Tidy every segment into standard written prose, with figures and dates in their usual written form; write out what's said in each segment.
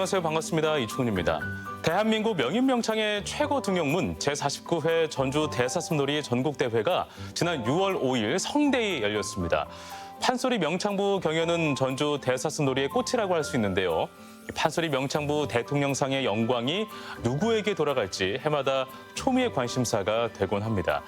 안녕하세요. 반갑습니다. 이충훈입니다. 대한민국 명인명창의 최고 등용문 제49회 전주 대사슴놀이 전국대회가 지난 6월 5일 성대히 열렸습니다. 판소리 명창부 경연은 전주 대사슴놀이의 꽃이라고 할 수 있는데요. 판소리 명창부 대통령상의 영광이 누구에게 돌아갈지 해마다 초미의 관심사가 되곤 합니다.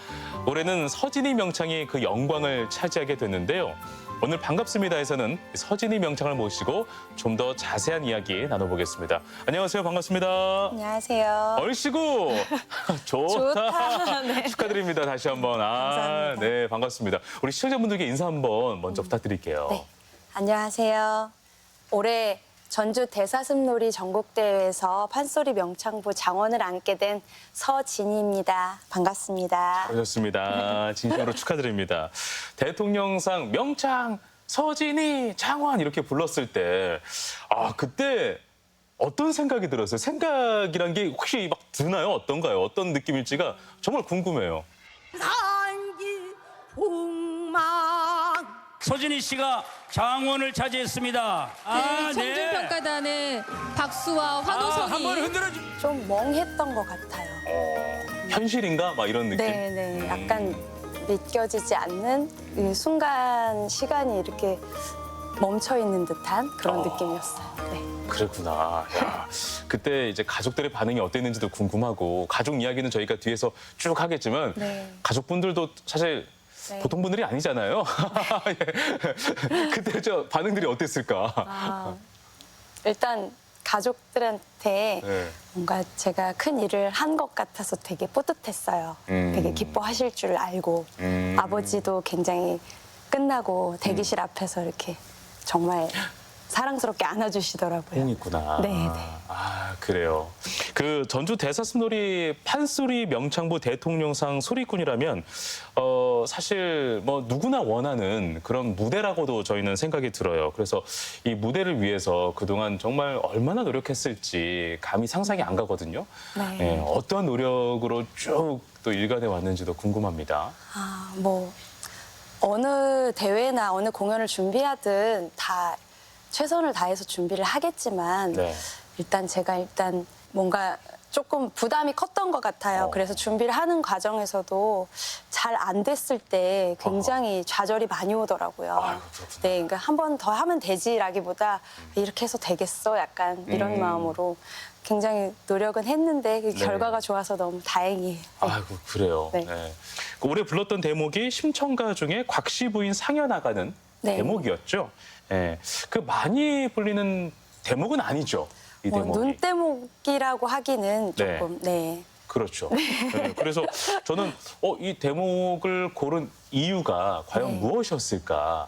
올해는 서진이 명창이 그 영광을 차지하게 됐는데요. 오늘 반갑습니다에서는 서진이 명창을 모시고 좀 더 자세한 이야기 나눠보겠습니다. 안녕하세요. 반갑습니다. 안녕하세요. 얼씨구 좋다. 좋다. 네. 축하드립니다. 다시 한번. 감사합니다. 네, 반갑습니다. 우리 시청자분들께 인사 한번 먼저 부탁드릴게요. 네. 안녕하세요. 올해 전주 대사슴놀이 전국대회에서 판소리 명창부 장원을 안게 된 서진희입니다. 반갑습니다. 잘하셨습니다. 진심으로 축하드립니다. 대통령상 명창, 서진이, 장원 이렇게 불렀을 때 그때 어떤 생각이 들었어요? 생각이란 게 혹시 막 드나요? 어떤가요? 어떤 느낌일지가 정말 궁금해요. 산기 폭망 서진희 씨가 장원을 차지했습니다. 청중평가단의 박수와 환호성이 한번 흔들어 주. 좀 멍했던 것 같아요. 현실인가? 막 이런 느낌? 네. 약간 믿겨지지 않는 이 순간 시간이 이렇게 멈춰 있는 듯한 그런 느낌이었어요. 네. 그랬구나. 야, 그때 이제 가족들의 반응이 어땠는지도 궁금하고 가족 이야기는 저희가 뒤에서 쭉 하겠지만 네. 가족분들도 사실 네. 보통 분들이 아니잖아요. 예. 그때 저 반응들이 어땠을까? 일단 가족들한테 네. 뭔가 제가 큰 일을 한 것 같아서 되게 뿌듯했어요. 되게 기뻐하실 줄 알고 아버지도 굉장히 끝나고 대기실 앞에서 이렇게 정말 사랑스럽게 안아주시더라고요. 있구나. 네. 그래요. 그 전주 대사슴놀이 판소리 명창부 대통령상 소리꾼이라면 사실 뭐 누구나 원하는 그런 무대라고도 저희는 생각이 들어요. 그래서 이 무대를 위해서 그동안 정말 얼마나 노력했을지 감히 상상이 안 가거든요. 네. 예, 어떤 노력으로 쭉 또 일관해 왔는지도 궁금합니다. 뭐 어느 대회나 어느 공연을 준비하든 다 최선을 다해서 준비를 하겠지만 네. 제가 뭔가 조금 부담이 컸던 것 같아요. 그래서 준비를 하는 과정에서도 잘 안 됐을 때 굉장히 좌절이 많이 오더라고요. 아이고, 그렇구나. 네, 그러니까 한 번 더 하면 되지라기보다 이렇게 해서 되겠어? 약간 이런 마음으로 굉장히 노력은 했는데 그 결과가 좋아서 너무 다행이에요. 아이고 그래요. 네. 네. 그 올해 불렀던 대목이 심청가 중에 곽씨 부인 상여 나가는 네. 대목이었죠. 예. 그 많이 불리는 대목은 아니죠. 이 뭐 대목이. 눈대목이라고 하기는 네. 조금 네. 그렇죠. 네. 그래서 저는 이 대목을 고른 이유가 과연 네. 무엇이었을까?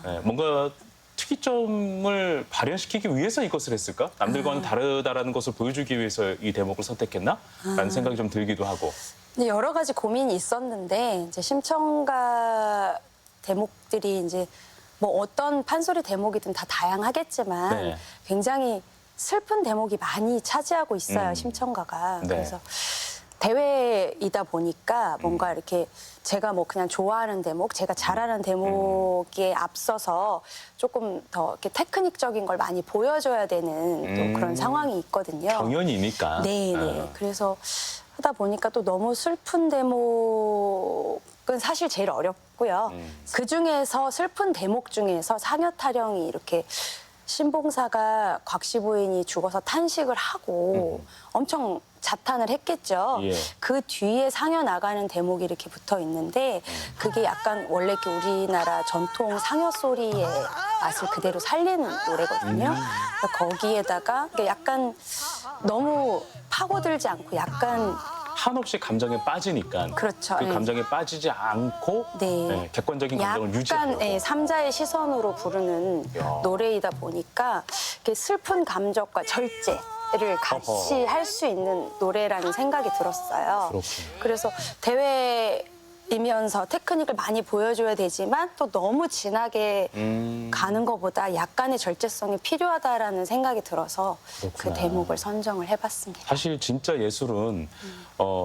예, 뭔가 특이점을 발현시키기 위해서 이것을 했을까? 남들과는 다르다라는 것을 보여주기 위해서 이 대목을 선택했나? 라는 생각이 좀 들기도 하고. 근데 여러 가지 고민이 있었는데 이제 심청가 대목들이 이제 뭐 어떤 판소리 대목이든 다 다양하겠지만 네. 굉장히 슬픈 대목이 많이 차지하고 있어요, 심청가가. 네. 그래서 대회이다 보니까 뭔가 이렇게 제가 뭐 그냥 좋아하는 대목, 제가 잘하는 대목에 앞서서 조금 더 이렇게 테크닉적인 걸 많이 보여줘야 되는 또 그런 상황이 있거든요. 경연이니까. 네. 그래서 하다 보니까 또 너무 슬픈 대목은 사실 제일 어렵고요. 그 중에서 슬픈 대목 중에서 상여 타령이 이렇게 신봉사가 곽씨 부인이 죽어서 탄식을 하고 엄청 자탄을 했겠죠. 예. 그 뒤에 상여 나가는 대목이 이렇게 붙어 있는데 그게 약간 원래 이렇게 우리나라 전통 상여 소리의 맛을 그대로 살리는 노래거든요. 그러니까 거기에다가 약간 너무 파고들지 않고 약간 한없이 감정에 빠지니까 그렇죠. 그 네. 감정에 빠지지 않고 네. 객관적인 감정을 유지하려고. 약간 삼자의 시선으로 부르는 야. 노래이다 보니까 이렇게 슬픈 감정과 절제를 같이 어허. 할 수 있는 노래라는 생각이 들었어요. 그렇군요. 그래서 대회이면서 테크닉을 많이 보여줘야 되지만 또 너무 진하게 가는 것보다 약간의 절제성이 필요하다라는 생각이 들어서 그렇구나. 그 대목을 선정을 해봤습니다. 사실 진짜 예술은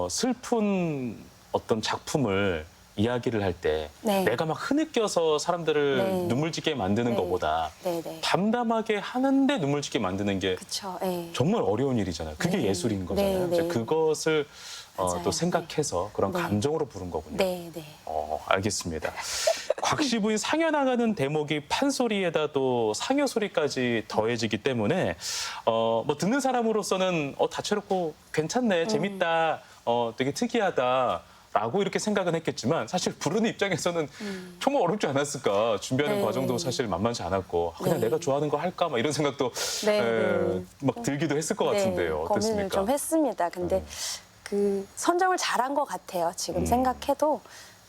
슬픈 어떤 작품을 이야기를 할 때 네. 내가 막 흐느껴서 사람들을 네. 눈물 짓게 만드는 네. 것보다 네네. 담담하게 하는데 눈물 짓게 만드는 게 그쵸. 예. 정말 어려운 일이잖아요. 그게 네. 예술인 거잖아요. 네, 네. 그것을 맞아요. 또 생각해서 그런 네. 감정으로 부른 거군요. 네, 네. 알겠습니다. 곽씨 부인 상여 나가는 대목이 판소리에다 또 상여 소리까지 더해지기 때문에 뭐 듣는 사람으로서는 다채롭고 괜찮네, 재밌다, 되게 특이하다. 라고 이렇게 생각은 했겠지만 사실 부르는 입장에서는 정말 어렵지 않았을까. 준비하는 네. 과정도 사실 만만치 않았고 그냥 네. 내가 좋아하는 거 할까 막 이런 생각도 네, 에, 네. 막 들기도 했을 것 같은데요. 고민을 어땠습니까? 좀 했습니다. 근데 그 선정을 잘한 것 같아요. 지금 생각해도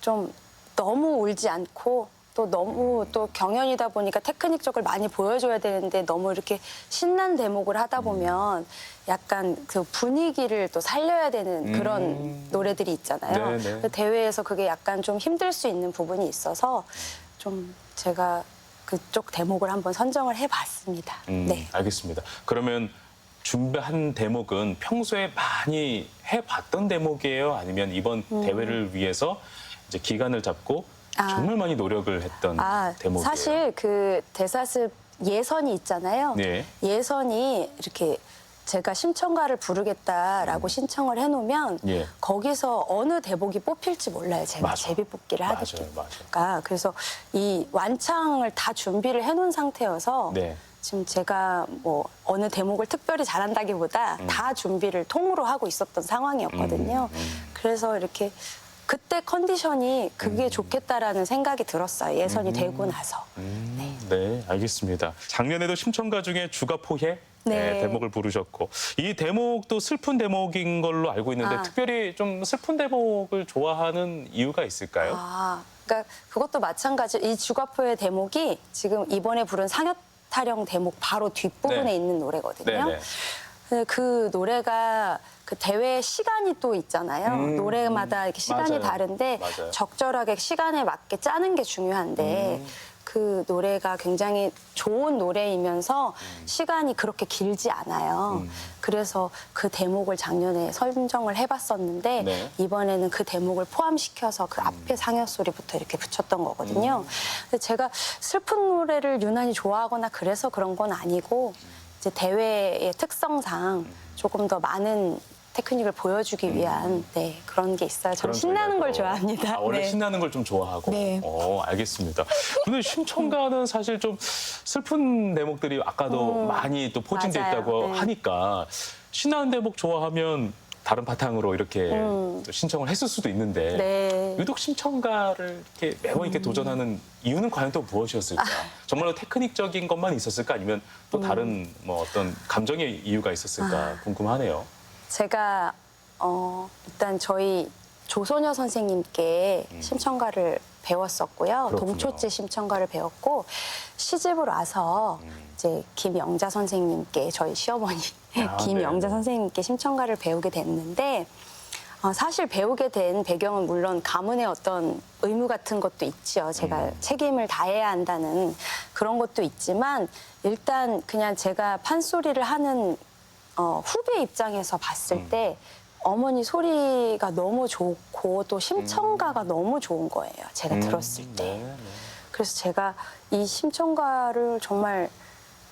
좀 너무 울지 않고 또 너무 또 경연이다 보니까 테크닉적을 많이 보여줘야 되는데 너무 이렇게 신난 대목을 하다 보면 약간 그 분위기를 또 살려야 되는 그런 노래들이 있잖아요. 네, 네. 그 대회에서 그게 약간 좀 힘들 수 있는 부분이 있어서 좀 제가 그쪽 대목을 한번 선정을 해봤습니다. 네. 알겠습니다. 그러면 준비한 대목은 평소에 많이 해봤던 대목이에요? 아니면 이번 대회를 위해서 이제 기간을 잡고 정말 많이 노력을 했던 대목이에요? 사실 그 대사습 예선이 있잖아요. 네. 예선이 이렇게 제가 심청가를 부르겠다라고 신청을 해놓으면 예. 거기서 어느 대목이 뽑힐지 몰라요. 제가 맞아. 제비 뽑기를 하기 맞아요, 맞아요. 때문에. 그래서 이 완창을 다 준비를 해놓은 상태여서 네. 지금 제가 뭐 어느 대목을 특별히 잘한다기보다 다 준비를 통으로 하고 있었던 상황이었거든요. 그래서 이렇게 그때 컨디션이 그게 좋겠다라는 생각이 들었어요. 예선이 되고 나서. 네, 알겠습니다. 작년에도 심청가 중에 주가 포해 네. 대목을 부르셨고 이 대목도 슬픈 대목인 걸로 알고 있는데 특별히 좀 슬픈 대목을 좋아하는 이유가 있을까요? 그러니까 그것도 마찬가지. 이 주가포의 대목이 지금 이번에 부른 상여타령 대목 바로 뒷부분에 네. 있는 노래거든요. 네, 네. 근데 그 노래가 그 대회 시간이 또 있잖아요. 노래마다 이렇게 시간이 맞아요. 다른데 맞아요. 적절하게 시간에 맞게 짜는 게 중요한데 그 노래가 굉장히 좋은 노래이면서 시간이 그렇게 길지 않아요. 그래서 그 대목을 작년에 선정을 해봤었는데 네. 이번에는 그 대목을 포함시켜서 그 앞에 상여 소리부터 이렇게 붙였던 거거든요. 근데 제가 슬픈 노래를 유난히 좋아하거나 그래서 그런 건 아니고 이제 대회의 특성상 조금 더 많은 테크닉을 보여주기 위한 그런 게 있어요. 저는 그런 신나는 걸 전략으로. 좋아합니다. 원래 네. 신나는 걸 좀 좋아하고. 네. 알겠습니다. 근데 심청가는 사실 좀 슬픈 대목들이 아까도 많이 또 포진돼 맞아요. 있다고 네. 하니까 신나는 대목 좋아하면 다른 바탕으로 이렇게 또 신청을 했을 수도 있는데 네. 유독 심청가를 이렇게 매번 이렇게 도전하는 이유는 과연 또 무엇이었을까? 정말로 테크닉적인 것만 있었을까? 아니면 또 다른 뭐 어떤 감정의 이유가 있었을까 궁금하네요. 제가 일단 저희 조소녀 선생님께 심청가를 배웠었고요. 그렇군요. 동초지 심청가를 배웠고 시집을 와서 이제 김영자 선생님께 저희 시어머니 김영자 네. 선생님께 심청가를 배우게 됐는데 사실 배우게 된 배경은 물론 가문의 어떤 의무 같은 것도 있죠. 제가 책임을 다해야 한다는 그런 것도 있지만 일단 그냥 제가 판소리를 하는 후배 입장에서 봤을 때 어머니 소리가 너무 좋고 또 심청가가 너무 좋은 거예요. 제가 들었을 때. 네. 그래서 제가 이 심청가를 정말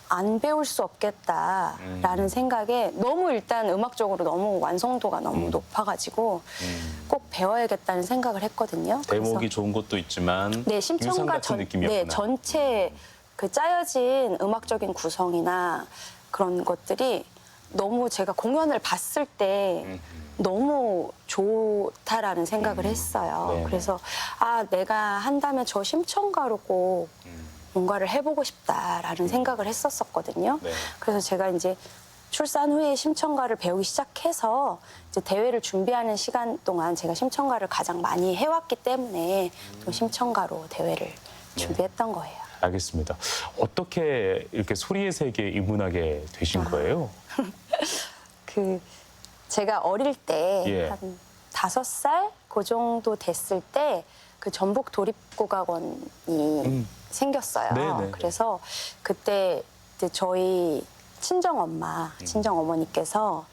안 배울 수 없겠다라는 생각에 너무 일단 음악적으로 너무 완성도가 너무 높아가지고 꼭 배워야겠다는 생각을 했거든요. 대목이 그래서 좋은 것도 있지만 네, 유상 심청가 같은 느낌이었구나. 네, 전체 그 짜여진 음악적인 구성이나 그런 것들이 너무 제가 공연을 봤을 때 너무 좋다라는 생각을 했어요. 네네. 그래서 내가 한다면 저 심청가로 꼭 뭔가를 해보고 싶다라는 생각을 했었거든요. 네. 그래서 제가 이제 출산 후에 심청가를 배우기 시작해서 이제 대회를 준비하는 시간 동안 제가 심청가를 가장 많이 해왔기 때문에 또 심청가로 대회를 준비했던 거예요. 알겠습니다. 어떻게 이렇게 소리의 세계에 입문하게 되신 거예요? 제가 어릴 때 예. 한 5살 그 정도 됐을 때 그 전북 도립국악원이 생겼어요. 네네. 그래서 그때 이제 저희 친정 엄마, 친정 어머니께서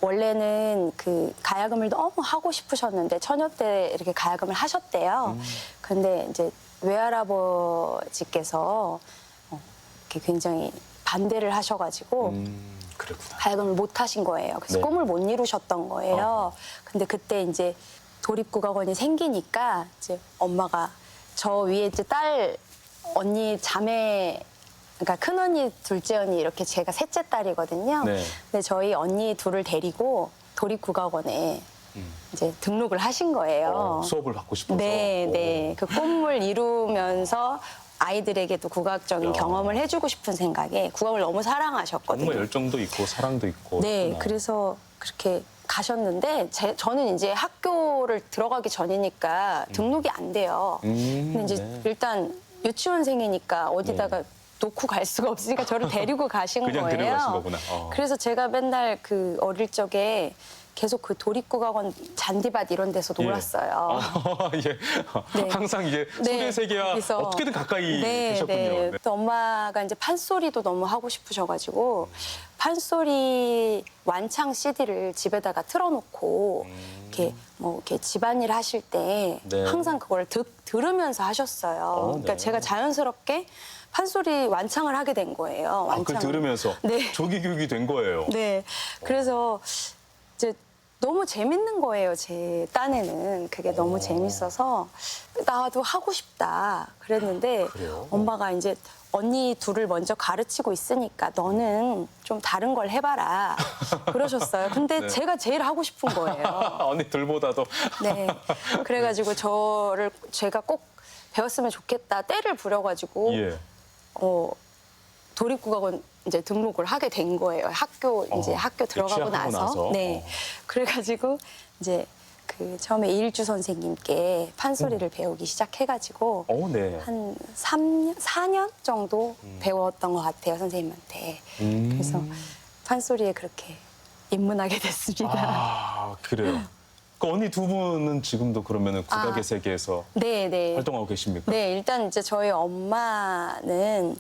원래는 그 가야금을 너무 하고 싶으셨는데 처녀 때 이렇게 가야금을 하셨대요. 근데 이제 외할아버지께서 이렇게 굉장히 반대를 하셔가지고 그랬구나. 가야금을 못 하신 거예요. 그래서 네. 꿈을 못 이루셨던 거예요. 근데 그때 이제 도립국악원이 생기니까 이제 엄마가 저 위에 이제 딸 언니 자매, 그러니까 큰 언니, 둘째 언니 이렇게 제가 셋째 딸이거든요. 네. 근데 저희 언니 둘을 데리고 도립국악원에 이제 등록을 하신 거예요. 수업을 받고 싶어서. 네, 오. 네. 그 꿈을 이루면서 아이들에게도 국악적인 야. 경험을 해주고 싶은 생각에 국악을 너무 사랑하셨거든요. 정말 열정도 있고 사랑도 있고. 네, 그렇구나. 그래서 그렇게 가셨는데 저는 이제 학교를 들어가기 전이니까 등록이 안 돼요. 근데 이제 네. 일단 유치원생이니까 어디다가 네. 놓고 갈 수가 없으니까 저를 데리고 가신 그냥 거예요. 데려가신 거구나. 그래서 제가 맨날 그 어릴 적에 계속 그 도립국악원 잔디밭 이런 데서 놀았어요. 예. 네. 항상 이제 소리 세계와 거기서. 어떻게든 가까이 네, 계셨군요. 네. 네. 또 엄마가 이제 판소리도 너무 하고 싶으셔가지고 판소리 완창 CD를 집에다가 틀어놓고 이렇게 뭐 이렇게 집안일 하실 때 네. 항상 그걸 들으면서 하셨어요. 그러니까 네. 제가 자연스럽게 판소리 완창을 하게 된 거예요. 아, 그걸 들으면서 네. 조기 교육이 된 거예요. 네. 그래서 이제 너무 재밌는 거예요. 제 딴에는 그게 너무 재밌어서 나도 하고 싶다 그랬는데 그래요? 엄마가 이제 언니 둘을 먼저 가르치고 있으니까 너는 좀 다른 걸 해봐라 그러셨어요. 근데 네. 제가 제일 하고 싶은 거예요. 언니들보다도. 네. 그래가지고 제가 꼭 배웠으면 좋겠다 때를 부려가지고 예. 도립국악원 이제 등록을 하게 된 거예요. 학교 들어가고 취업하고 나서? 네. 그래가지고 이제 그 처음에 이일주 선생님께 판소리를 배우기 시작해가지고 네. 한 3년, 4년 정도 배웠던 것 같아요, 선생님한테. 그래서 판소리에 그렇게 입문하게 됐습니다. 아, 그래요. 그 언니 두 분은 지금도 그러면은 국악의 세계에서 네, 네. 활동하고 계십니까? 네, 일단 이제 저희 엄마는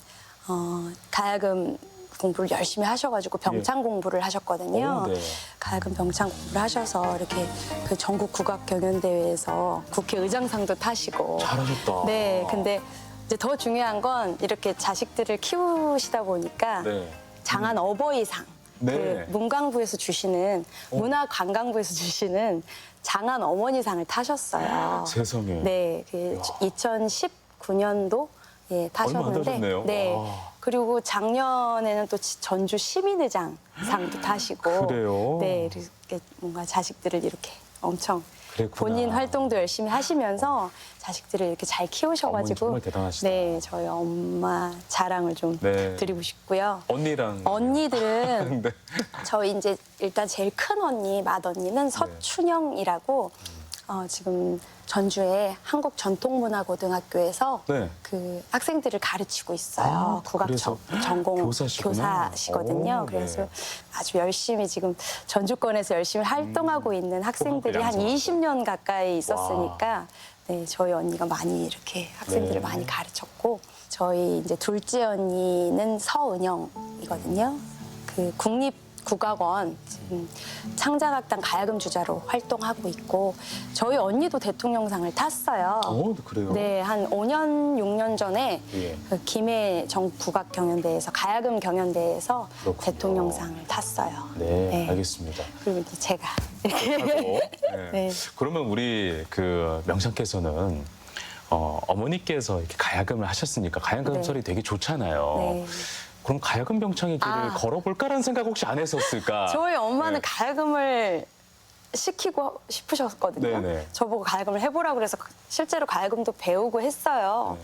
가야금 공부를 열심히 하셔가지고 병창 공부를 하셨거든요. 네. 가야금 병창 공부를 하셔서 이렇게 그 전국 국악 경연대회에서 국회의장상도 타시고. 잘하셨다. 네, 근데 이제 더 중요한 건 이렇게 자식들을 키우시다 보니까 네. 장안 어버이상, 네. 그 문광부에서 주시는 문화관광부에서 주시는 장안 어머니상을 타셨어요. 세상에. 네, 그 2019년도 예, 타셨는데, 얼마 안 되셨네요. 네. 와. 그리고 작년에는 또 전주 시민의장 상도 타시고, 그래요? 네, 이렇게 뭔가 자식들을 이렇게 엄청 그랬구나. 본인 활동도 열심히 하시면서 자식들을 이렇게 잘 키우셔가지고, 어머니 정말 대단하시다. 네, 저희 엄마 자랑을 좀 네. 드리고 싶고요. 언니랑. 언니들은 네. 저희 이제 일단 제일 큰 언니, 맏언니는 서춘영이라고 지금 전주의 한국전통문화고등학교에서 네. 그 학생들을 가르치고 있어요. 아, 국악 그래서 전공 교사시구나. 교사시거든요. 오, 그래서 네. 아주 열심히 지금 전주권에서 열심히 활동하고 있는 학생들이 한 양성하고. 20년 가까이 있었으니까 네, 저희 언니가 많이 이렇게 학생들을 네. 많이 가르쳤고 저희 이제 둘째 언니는 서은영이거든요. 그 국립국악원 지금 창작악단 가야금 주자로 활동하고 있고 저희 언니도 대통령상을 탔어요. 그래요? 네, 한 5년, 6년 전에 예. 그 김해 전국국악 경연대회에서 가야금 경연대회에서 그렇군요. 대통령상을 탔어요. 네, 알겠습니다. 그리고 이제 제가 하고, 네. 네. 그러면 우리 그 명창께서는 어머니께서 이렇게 가야금을 하셨으니까 가야금 네. 소리 되게 좋잖아요. 네. 그럼 가야금 병창의 길을 아. 걸어볼까라는 생각 혹시 안 했었을까? 저희 엄마는 네. 가야금을 시키고 싶으셨거든요. 네네. 저보고 가야금을 해보라고 그래서 실제로 가야금도 배우고 했어요.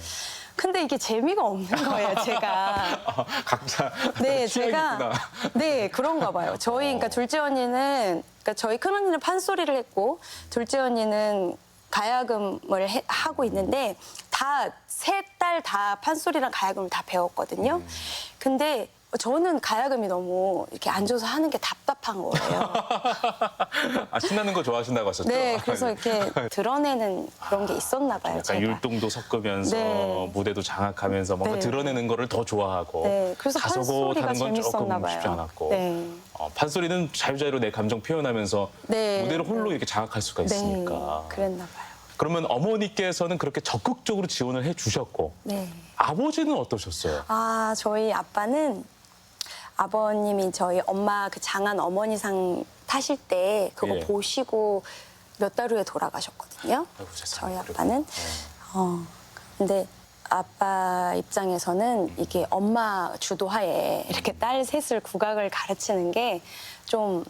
근데 이게 재미가 없는 거예요, 제가. 각자 네, 취향이 제가 있구나. 네 그런가 봐요. 저희 그러니까 둘째 언니는 그러니까 저희 큰 언니는 판소리를 했고 둘째 언니는 가야금을 하고 있는데 다 세 딸 다 판소리랑 가야금을 다 배웠거든요. 근데 저는 가야금이 너무 이렇게 앉아서 하는 게 답답한 거예요. 아, 신나는 거 좋아하신다고 하셨죠? 네, 그래서 이렇게 드러내는 그런 게 있었나 봐요. 약간 제가. 율동도 섞으면서 네. 무대도 장악하면서 뭔가 네. 드러내는 거를 더 좋아하고 네, 그래서 다소곳 판소리가 하는 건 재밌었나 조금 쉽지 봐요. 않았고 네. 판소리는 자유자유로 내 감정 표현하면서 네. 무대를 홀로 이렇게 장악할 수가 있으니까. 네, 그랬나 봐요. 그러면 어머니께서는 그렇게 적극적으로 지원을 해주셨고 네. 아버지는 어떠셨어요? 아, 저희 아빠는 아버님이 저희 엄마 그 장안 어머니상 타실 때 그거 예. 보시고 몇 달 후에 돌아가셨거든요. 아이고, 세상에, 저희 아빠는. 근데 아빠 입장에서는 이게 엄마 주도하에 이렇게 딸 셋을 국악을 가르치는 게 좀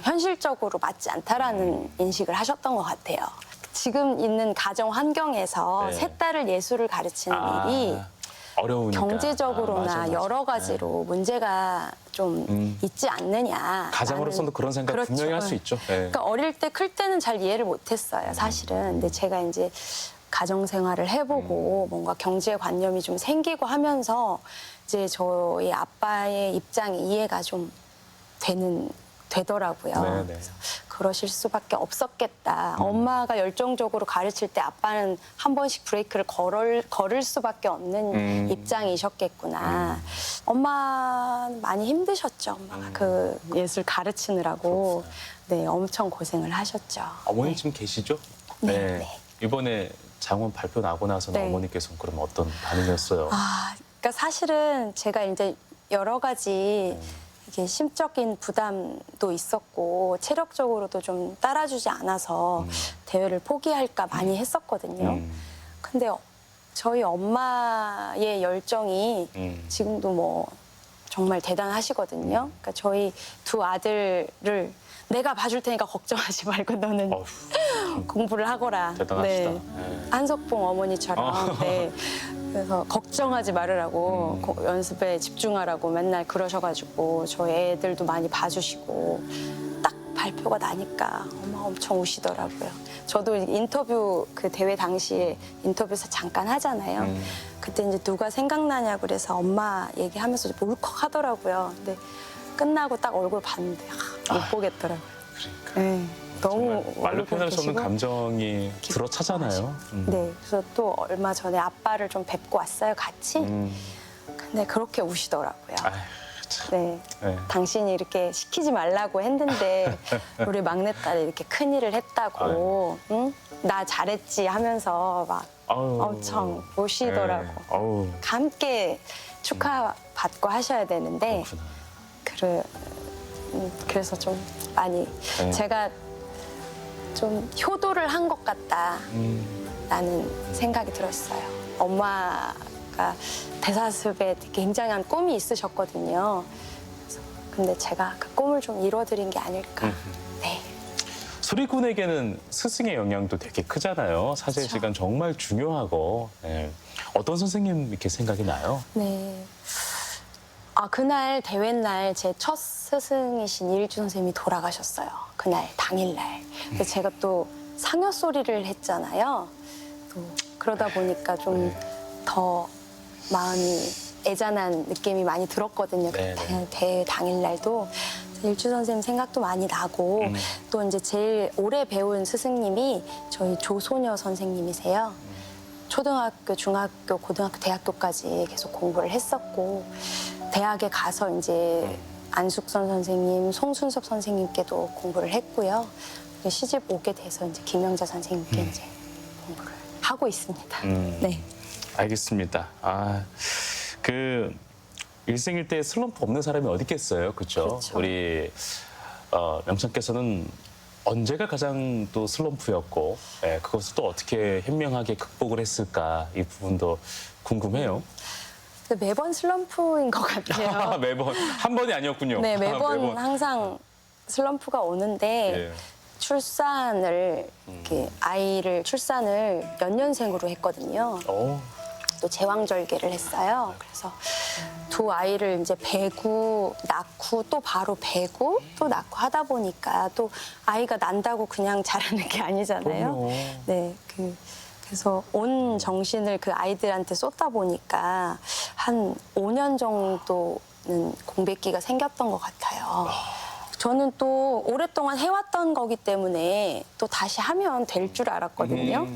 현실적으로 맞지 않다라는 인식을 하셨던 것 같아요. 지금 있는 가정 환경에서 네. 셋 딸을 예술을 가르치는 일이 어려우니까. 경제적으로나 맞아. 여러 가지로 문제가 좀 있지 않느냐. 가장으로서도 그런 생각 그렇죠. 분명히 할 수 있죠. 네. 그러니까 어릴 때 클 때는 잘 이해를 못했어요, 사실은. 근데 제가 이제 가정 생활을 해보고 뭔가 경제관념이 좀 생기고 하면서 이제 저희 아빠의 입장이 이해가 좀 되더라고요. 네네. 그래서 그러실 수밖에 없었겠다. 엄마가 열정적으로 가르칠 때 아빠는 한 번씩 브레이크를 걸을 수밖에 없는 입장이셨겠구나. 엄마는 많이 힘드셨죠. 엄마가 그 예술 가르치느라고 네, 엄청 고생을 하셨죠. 어머니 네. 지금 계시죠? 네, 네. 이번에 장원 발표 나고 나서는 네. 어머니께서는 그럼 어떤 반응이었어요? 그러니까 사실은 제가 이제 여러 가지 이게 심적인 부담도 있었고 체력적으로도 좀 따라주지 않아서 대회를 포기할까 많이 했었거든요. 근데 저희 엄마의 열정이 지금도 뭐 정말 대단하시거든요. 그러니까 저희 두 아들을 내가 봐줄 테니까 걱정하지 말고 너는 어휴, 공부를 하거라. 대단하시다. 네. 네. 한석봉 어머니처럼. 네. 그래서 걱정하지 말으라고 연습에 집중하라고 맨날 그러셔가지고 저희 애들도 많이 봐주시고 딱 발표가 나니까 엄마 엄청 우시더라고요. 저도 인터뷰 그 대회 당시에 인터뷰에서 잠깐 하잖아요. 그때 이제 누가 생각나냐고 그래서 엄마 얘기하면서 울컥하더라고요. 근데 끝나고 딱 얼굴 봤는데 못 보겠더라고요. 그러니까. 네. 너무 정말 말로 표현할 수 없는 울고 계시고. 감정이 들어차잖아요. 네, 그래서 또 얼마 전에 아빠를 좀 뵙고 왔어요, 같이. 근데 그렇게 우시더라고요. 아휴, 참. 네, 네. 당신이 이렇게 시키지 말라고 했는데 우리 막내딸이 이렇게 큰일을 했다고, 응? 나 잘했지 하면서 막 아유. 엄청 우시더라고. 네. 아우, 함께 축하받고 하셔야 되는데 그렇구나. 그래서 좀 많이 네. 제가 좀 효도를 한 것 같다. 라는 생각이 들었어요. 엄마가 대사습에 굉장한 꿈이 있으셨거든요. 근데 제가 그 꿈을 좀 이뤄드린 게 아닐까. 네. 수리군에게는 스승의 영향도 되게 크잖아요. 사제 그렇죠. 시간 정말 중요하고. 네. 어떤 선생님 이렇게 생각이 나요? 네. 그날 대회 날 제 첫 스승이신 이일주 선생님이 돌아가셨어요. 그날 당일날. 그래서 제가 또 상여 소리를 했잖아요. 또 그러다 보니까 좀 더 마음이 애잔한 느낌이 많이 들었거든요. 그 네네. 대회 당일날도. 일주 선생님 생각도 많이 나고 또 이제 제일 오래 배운 스승님이 저희 조소녀 선생님이세요. 초등학교, 중학교, 고등학교, 대학교까지 계속 공부를 했었고 대학에 가서 이제 안숙선 선생님, 송순섭 선생님께도 공부를 했고요. 시집 오게 돼서 이제 김영자 선생님께 이제 공부를 하고 있습니다. 네. 알겠습니다. 그 일생일대 슬럼프 없는 사람이 어디 있겠어요, 그렇죠? 그렇죠. 우리 명창께서는 언제가 가장 또 슬럼프였고, 그것을 또 어떻게 현명하게 극복을 했을까 이 부분도 궁금해요. 매번 슬럼프인 것 같아요. 매번 한 번이 아니었군요. 네, 매번 항상 슬럼프가 오는데 예. 출산을 이렇게 아이를 출산을 연년생으로 했거든요. 또 제왕절개를 했어요. 그래서 두 아이를 이제 배구, 낳고 또 바로 배구, 또 낳고 하다 보니까 또 아이가 난다고 그냥 자라는 게 아니잖아요. 그럼요. 네, 그래서 온 정신을 그 아이들한테 쏟다 보니까 한 5년 정도 공백기가 생겼던 것 같아요. 저는 또 오랫동안 해왔던 거기 때문에 또 다시 하면 될 줄 알았거든요.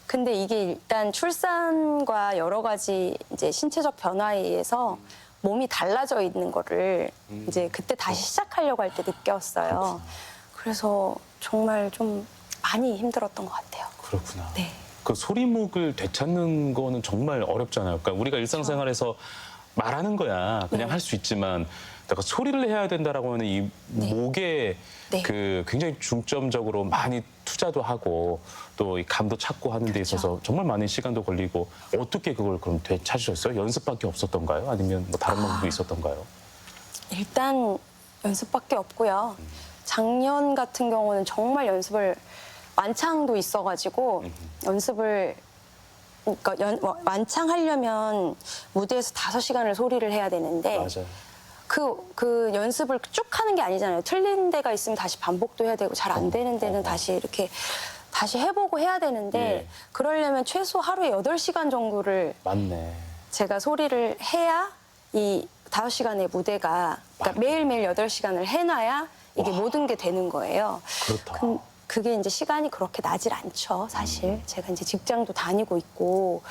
근데 이게 일단 출산과 여러 가지 이제 신체적 변화에 의해서 몸이 달라져 있는 거를 이제 그때 다시 시작하려고 할 때 느꼈어요. 그래서 정말 좀 많이 힘들었던 것 같아요. 그렇구나. 네. 그 소리목을 되찾는 거는 정말 어렵잖아요. 그러니까 우리가 일상생활에서 말하는 거야 그냥 네. 할 수 있지만 내가 소리를 해야 된다라고 하는 이 네. 목에 네. 그 굉장히 중점적으로 많이 투자도 하고 또 이 감도 찾고 하는 데 있어서 그렇죠. 정말 많은 시간도 걸리고 어떻게 그걸 그럼 되찾으셨어요? 연습밖에 없었던가요? 아니면 뭐 다른 방법도 있었던가요? 일단 연습밖에 없고요. 작년 같은 경우는 정말 연습을 완창도 있어가지고 연습을 그러니까 완창하려면 무대에서 5시간을 소리를 해야 되는데 맞아요. 그 연습을 쭉 하는 게 아니잖아요. 틀린 데가 있으면 다시 반복도 해야 되고 잘 안 되는 데는 다시 이렇게 다시 해보고 해야 되는데 예. 그러려면 최소 하루에 8시간 정도를 맞네. 제가 소리를 해야 이 5시간의 무대가 그러니까 매일매일 8시간을 해놔야 이게 모든 게 되는 거예요. 그렇다. 그게 이제 시간이 그렇게 나질 않죠, 사실. 제가 이제 직장도 다니고 있고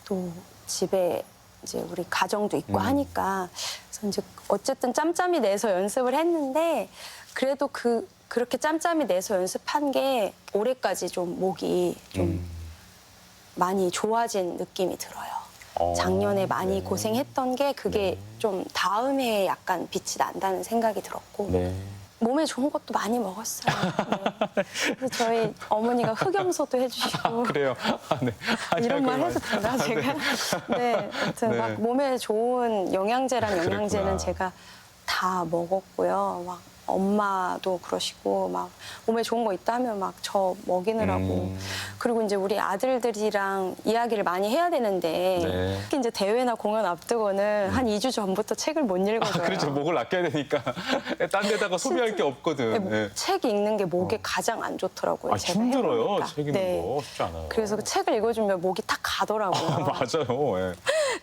또 집에 이제 우리 가정도 있고 하니까 그래서 이제 어쨌든 짬짬이 내서 연습을 했는데 그래도 그렇게 짬짬이 내서 연습한 게 올해까지 좀 목이 좀 많이 좋아진 느낌이 들어요. 작년에 많이 네. 고생했던 게 그게 좀 다음 해에 약간 빛이 난다는 생각이 들었고 네. 몸에 좋은 것도 많이 먹었어요. 네. 그래서 저희 어머니가 흑염소도 해주시고 그래요. 아, 네. 아니, 이런 말 그건 해도 되나 제가? 네, 아무튼 네. 막 몸에 좋은 영양제랑 영양제는 그랬구나. 제가 다 먹었고요. 막 엄마도 그러시고 막 몸에 좋은 거 있다 하면 막 저 먹이느라고 그리고 이제 우리 아들들이랑 이야기를 많이 해야 되는데 네. 특히 이제 대회나 공연 앞두고는 한 2주 전부터 책을 못 읽어줘요. 그렇죠. 목을 아껴야 되니까 딴 데다가 소비할 게 없거든. 네, 뭐 네. 책 읽는 게 목에 가장 안 좋더라고요. 아, 제가 힘들어요. 해보니까. 책 읽는 거 쉽지 않아요. 그래서 그 책을 읽어주면 목이 딱 가더라고요. 맞아요. 예.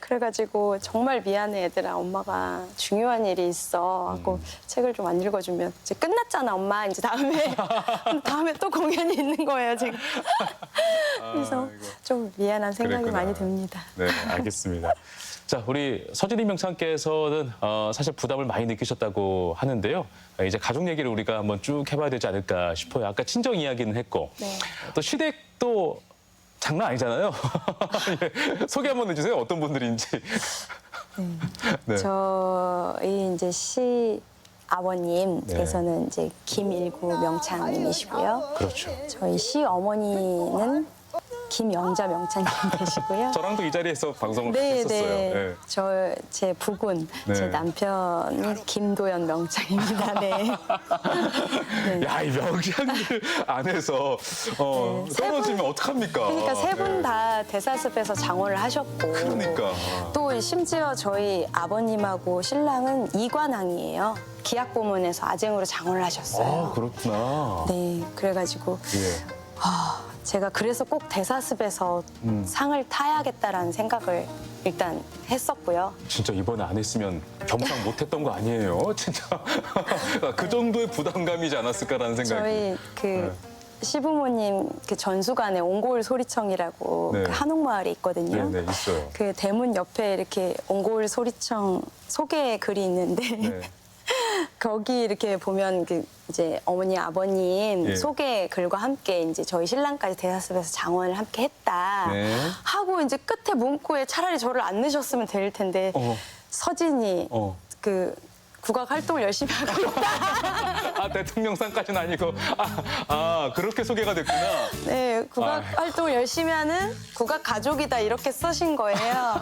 그래가지고 정말 미안해 얘들아, 엄마가 중요한 일이 있어 하고 책을 좀 안 읽어주면 이제 끝났잖아 엄마, 이제 다음에 또 공연이 있는 거예요 제가. 그래서 아이고. 좀 미안한 생각이 그랬구나. 많이 듭니다. 네, 알겠습니다. 자, 우리 서진희 명창께서는 사실 부담을 많이 느끼셨다고 하는데요. 이제 가족 얘기를 우리가 한번 쭉 해봐야 되지 않을까 싶어요. 아까 친정 이야기는 했고 네. 또 시댁도 장난 아니잖아요. 예, 소개 한번 해주세요. 어떤 분들인지. 네. 저희 이제 아버님께서는 이제 김일구 명창님이시고요. 그렇죠. 저희 시어머니는 김영자 명창님 되시고요. 저랑도 이 자리에서 방송을 같이 네, 했었어요. 네. 예. 제 부군, 네. 제 남편은 김도연 명창입니다. 네. 네. 야, 이 명창들 안에서 네, 세 떨어지면 어떡합니까? 그러니까 세 분 네. 다 대사습에서 장원을 하셨고. 그러니까. 또 심지어 저희 아버님하고 신랑은 이관왕이에요. 기악고문에서 아쟁으로 장원을 하셨어요. 아, 그렇구나. 네, 그래가지고 예. 제가 그래서 꼭 대사습에서 상을 타야겠다라는 생각을 일단 했었고요. 진짜 이번에 안 했으면 경상 못했던 거 아니에요? 진짜 그 정도의 부담감이지 않았을까라는 생각이. 저희 그 시부모님 그 전수관에 옹고을 소리청이라고 네. 그 한옥마을에 있거든요. 네, 네, 있어요. 그 대문 옆에 이렇게 옹고을 소리청 소개 글이 있는데 네. 거기 이렇게 보면 그 이제 어머니 아버님 예. 소개 글과 함께 이제 저희 신랑까지 대사습에서 장원을 함께 했다 네. 하고 이제 끝에 문구에 차라리 저를 안 넣으셨으면 될 텐데 서진이 그 국악 활동을 열심히 하고 있다. 아, 대통령상까지는 아니고 그렇게 소개가 됐구나. 네, 국악 활동을 열심히 하는 국악 가족이다 이렇게 쓰신 거예요.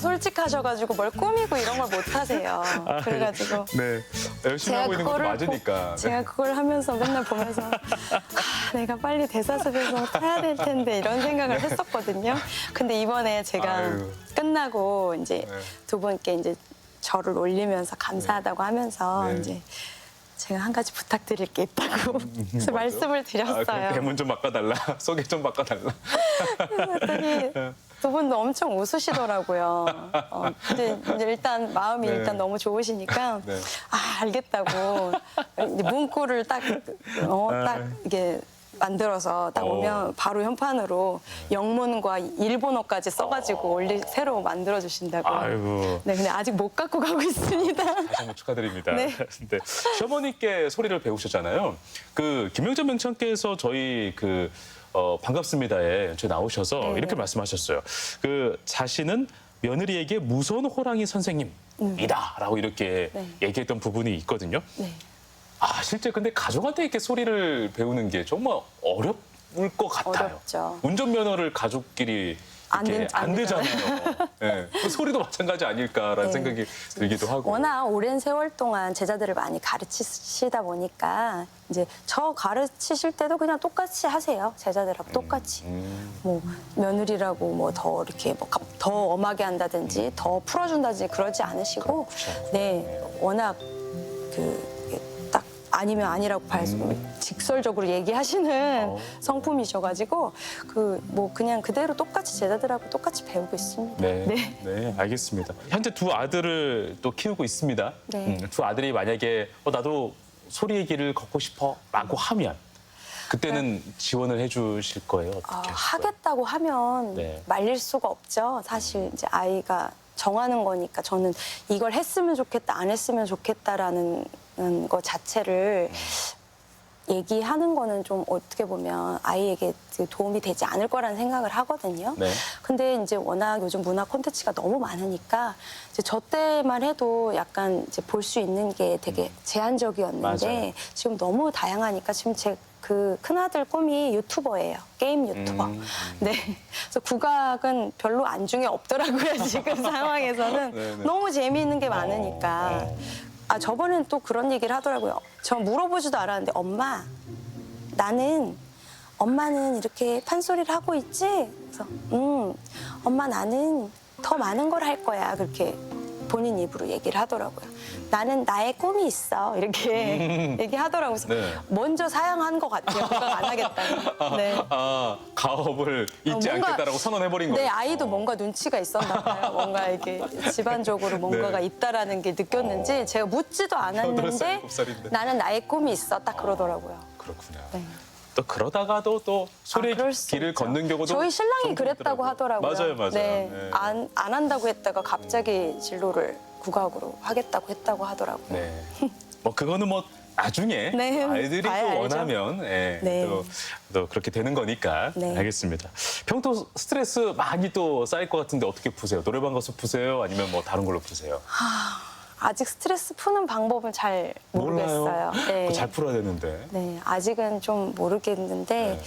솔직하셔가지고 뭘 꾸미고 이런 걸 못 하세요. 그래가지고 네, 열심히 하고 있는 것도 맞으니까. 제가 그걸 하면서 맨날 보면서 내가 빨리 대사습에서 타야 될 텐데 이런 생각을 했었거든요. 근데 이번에 제가 아유. 끝나고 이제 네. 두 분께 이제 저를 올리면서 감사하다고 하면서 네. 이제 제가 한 가지 부탁드릴 게 있다고 그래서 말씀을 드렸어요. 대문 좀 바꿔달라. 소개 좀 바꿔달라. 그랬더니 두 분도 엄청 웃으시더라고요. 근데 이제 일단 마음이 네. 일단 너무 좋으시니까 네. 아 알겠다고 이제 문구를 딱 이게 만들어서 딱 오면 바로 현판으로 영문과 일본어까지 써가지고 새로 만들어 주신다고. 아이고. 네, 근데 아직 못 갖고 가고 있습니다. 다시 한번 축하드립니다. 네. 네. 시어머니께 소리를 배우셨잖아요. 그 김영자 명창께서 저희 반갑습니다에 저희 나오셔서 네, 이렇게 네. 말씀하셨어요. 그 자신은 며느리에게 무서운 호랑이 선생님이다라고 이렇게 네. 얘기했던 부분이 있거든요. 네. 아 실제 근데 가족한테 이렇게 소리를 배우는 게 정말 어려울 것 같아요. 어렵죠. 운전면허를 가족끼리 이렇게 안 되잖아요. 네. 그 소리도 마찬가지 아닐까라는 네. 생각이 들기도 하고. 워낙 오랜 세월 동안 제자들을 많이 가르치시다 보니까 이제 저 가르치실 때도 그냥 똑같이 하세요. 제자들하고 똑같이. 뭐 며느리라고 뭐 더 이렇게 뭐 더 엄하게 한다든지 더 풀어준다든지 그러지 않으시고 네 워낙 딱 아니면 아니라고 직설적으로 얘기하시는 성품이셔가지고 뭐 그냥 그대로 똑같이 제자들하고 똑같이 배우고 있습니다. 네, 알겠습니다. 현재 두 아들을 또 키우고 있습니다. 네. 두 아들이 만약에 나도 소리의 길을 걷고 싶어라고 하면 그때는 지원을 해주실 거예요? 어떻게 하실 거예요? 하겠다고 하면 네. 말릴 수가 없죠. 사실 이제 아이가 정하는 거니까 저는 이걸 했으면 좋겠다, 안 했으면 좋겠다라는 거 자체를 얘기하는 거는 좀 어떻게 보면 아이에게 도움이 되지 않을 거라는 생각을 하거든요. 네. 근데 이제 워낙 요즘 문화 콘텐츠가 너무 많으니까 이제 저 때만 해도 약간 이제 볼 수 있는 게 되게 제한적이었는데 맞아요. 지금 너무 다양하니까 지금 제 그 큰아들 꿈이 유튜버예요. 게임 유튜버. 네. 그래서 국악은 별로 안중에 없더라고요. 지금 상황에서는. 네네. 너무 재미있는 게 많으니까. 저번엔 또 그런 얘기를 하더라고요. 저 물어보지도 않았는데 엄마는 이렇게 판소리를 하고 있지? 그래서 엄마 나는 더 많은 걸 할 거야. 그렇게 본인 입으로 얘기를 하더라고요. 나는 나의 꿈이 있어. 이렇게 얘기하더라고요. 그래서 네. 먼저 사양한 것 같아요. 국악 안 하겠다고. 네. 가업을 잊지 뭔가- 않겠다라고 선언해버린 거예요. 네, 아이도 뭔가 눈치가 있었나 봐요. 뭔가 이렇게 집안적으로 뭔가가 네. 있다라는 게 느꼈는지 제가 묻지도 않았는데 8살, 9살인데. 나는 나의 꿈이 있어. 딱 그러더라고요. 그렇군요. 네. 또 그러다가도 또 소리의 그럴 수 길을 있죠. 걷는 경우도 저희 신랑이 종종 그랬다고 있더라고요. 하더라고요. 맞아요. 네. 네. 안 한다고 했다가 갑자기 진로를 국악으로 하겠다고 했다고 하더라고요. 네. 뭐 그거는 뭐 나중에 네, 아이들이 또 봐야 알죠. 원하면 네. 또 그렇게 되는 거니까 네. 알겠습니다. 평소 스트레스 많이 또 쌓일 것 같은데 어떻게 푸세요? 노래방 가서 푸세요? 아니면 뭐 다른 걸로 푸세요? 아직 스트레스 푸는 방법은 잘 모르겠어요. 몰라요. 네. 그거 잘 풀어야 되는데. 네, 아직은 좀 모르겠는데 네.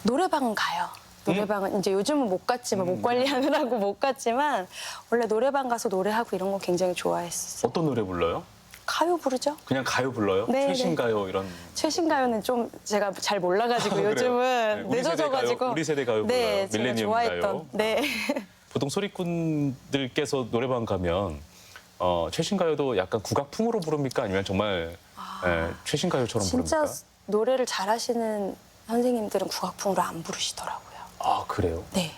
노래방은 가요. 노래방은 이제 요즘은 못 갔지만 못 관리하느라고 못 갔지만 원래 노래방 가서 노래하고 이런 거 굉장히 좋아했어요. 어떤 노래 불러요? 가요 부르죠? 그냥 가요 불러요? 네, 최신 네. 가요 이런. 최신 가요는 좀 제가 잘 몰라가지고 그래요? 요즘은 네, 우리 세대 늦어져가지고 가요, 우리 세대 가요 네, 불러요. 제가 밀레니엄 좋아했던 가요. 네. 보통 소리꾼들께서 노래방 가면 최신 가요도 약간 국악풍으로 부릅니까? 아니면 정말 최신 가요처럼 진짜 부릅니까? 노래를 잘하시는 선생님들은 국악풍으로 안 부르시더라고요. 아 그래요? 네.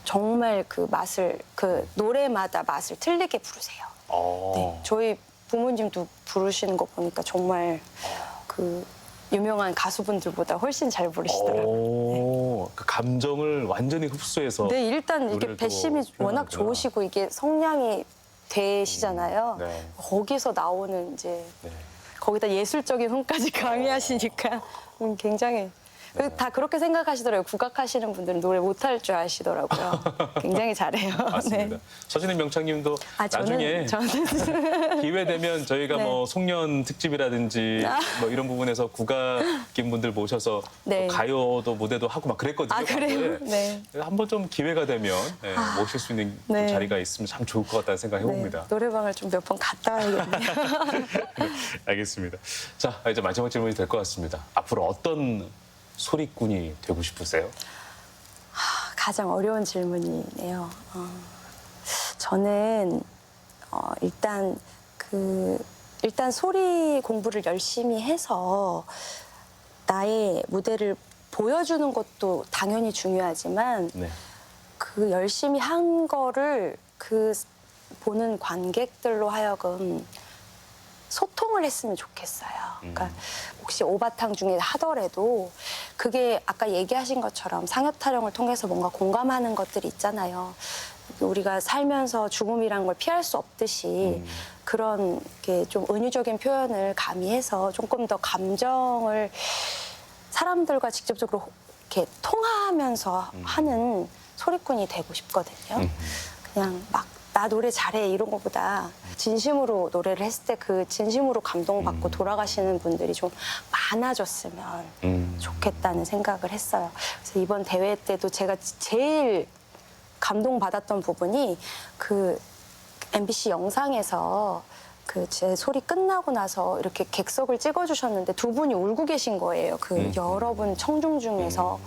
정말 그 맛을 노래마다 맛을 틀리게 부르세요. 네. 저희 부모님도 부르시는 거 보니까 정말 유명한 가수분들보다 훨씬 잘 부르시더라고요. 그 감정을 완전히 흡수해서. 네, 일단 이렇게 노래를 또 배심이 워낙 표현하는구나. 좋으시고 이게 성량이 되시잖아요. 네. 거기서 나오는 이제 네. 거기다 예술적인 흥까지 가미하시니까 굉장히 다 그렇게 생각하시더라고요. 국악하시는 분들은 노래 못할 줄 아시더라고요. 굉장히 잘해요. 맞습니다. 네. 서진은 명창님도 나중에 저는 기회 되면 저희가 네. 뭐 송년 특집이라든지 뭐 이런 부분에서 국악인 분들 모셔서 네. 또 가요도 무대도 하고 막 그랬거든요. 그래요? 과거에. 네. 한번 좀 기회가 되면 모실 수 있는 네. 자리가 있으면 참 좋을 것 같다는 생각 해봅니다. 네, 노래방을 좀 몇 번 갔다 와야겠네요. 알겠습니다. 자, 이제 마지막 질문이 될 것 같습니다. 앞으로 어떤 소리꾼이 되고 싶으세요? 가장 어려운 질문이네요. 저는 일단 일단 소리 공부를 열심히 해서 나의 무대를 보여주는 것도 당연히 중요하지만 네. 그 열심히 한 거를 그 보는 관객들로 하여금 소통을 했으면 좋겠어요. 그러니까 혹시 오바탕 중에 하더라도 그게 아까 얘기하신 것처럼 상엽 타령을 통해서 뭔가 공감하는 것들이 있잖아요. 우리가 살면서 죽음이란 걸 피할 수 없듯이 그런 게 좀 은유적인 표현을 가미해서 조금 더 감정을 사람들과 직접적으로 이렇게 통하면서 하는 소리꾼이 되고 싶거든요. 그냥 막 나 노래 잘해 이런 것보다 진심으로 노래를 했을 때 그 진심으로 감동받고 돌아가시는 분들이 좀 많아졌으면 좋겠다는 생각을 했어요. 그래서 이번 대회 때도 제가 제일 감동받았던 부분이 그 MBC 영상에서 그 제 소리 끝나고 나서 이렇게 객석을 찍어주셨는데 두 분이 울고 계신 거예요. 그 여러분 청중 중에서.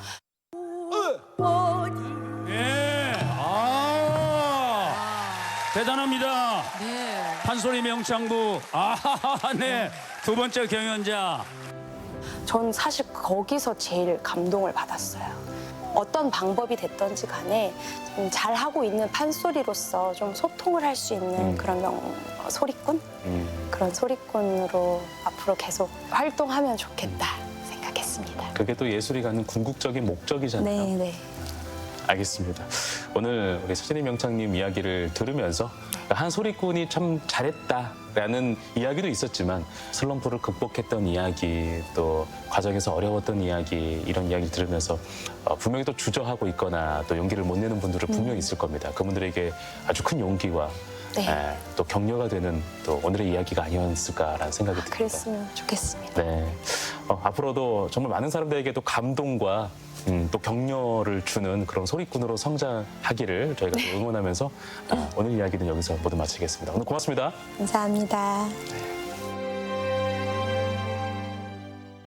네. 대단합니다. 네. 판소리 명창부. 네. 두 번째 경연자. 전 사실 거기서 제일 감동을 받았어요. 어떤 방법이 됐던지 간에 좀 잘하고 있는 판소리로서 좀 소통을 할 수 있는 그런 소리꾼? 그런 소리꾼으로 앞으로 계속 활동하면 좋겠다 생각했습니다. 그게 또 예술이 갖는 궁극적인 목적이잖아요. 네, 네. 알겠습니다. 오늘 우리 서진희 명창님 이야기를 들으면서 한 소리꾼이 참 잘했다라는 이야기도 있었지만 슬럼프를 극복했던 이야기, 또 과정에서 어려웠던 이야기, 이런 이야기를 들으면서 분명히 또 주저하고 있거나 또 용기를 못 내는 분들은 분명히 있을 겁니다. 그분들에게 아주 큰 용기와 네. 또 격려가 되는 또 오늘의 이야기가 아니었을까라는 생각이 듭니다. 그랬으면 좋겠습니다. 네. 앞으로도 정말 많은 사람들에게 또 감동과 또 격려를 주는 그런 소리꾼으로 성장하기를 저희가 또 응원하면서 오늘 이야기는 여기서 모두 마치겠습니다. 오늘 고맙습니다. 감사합니다.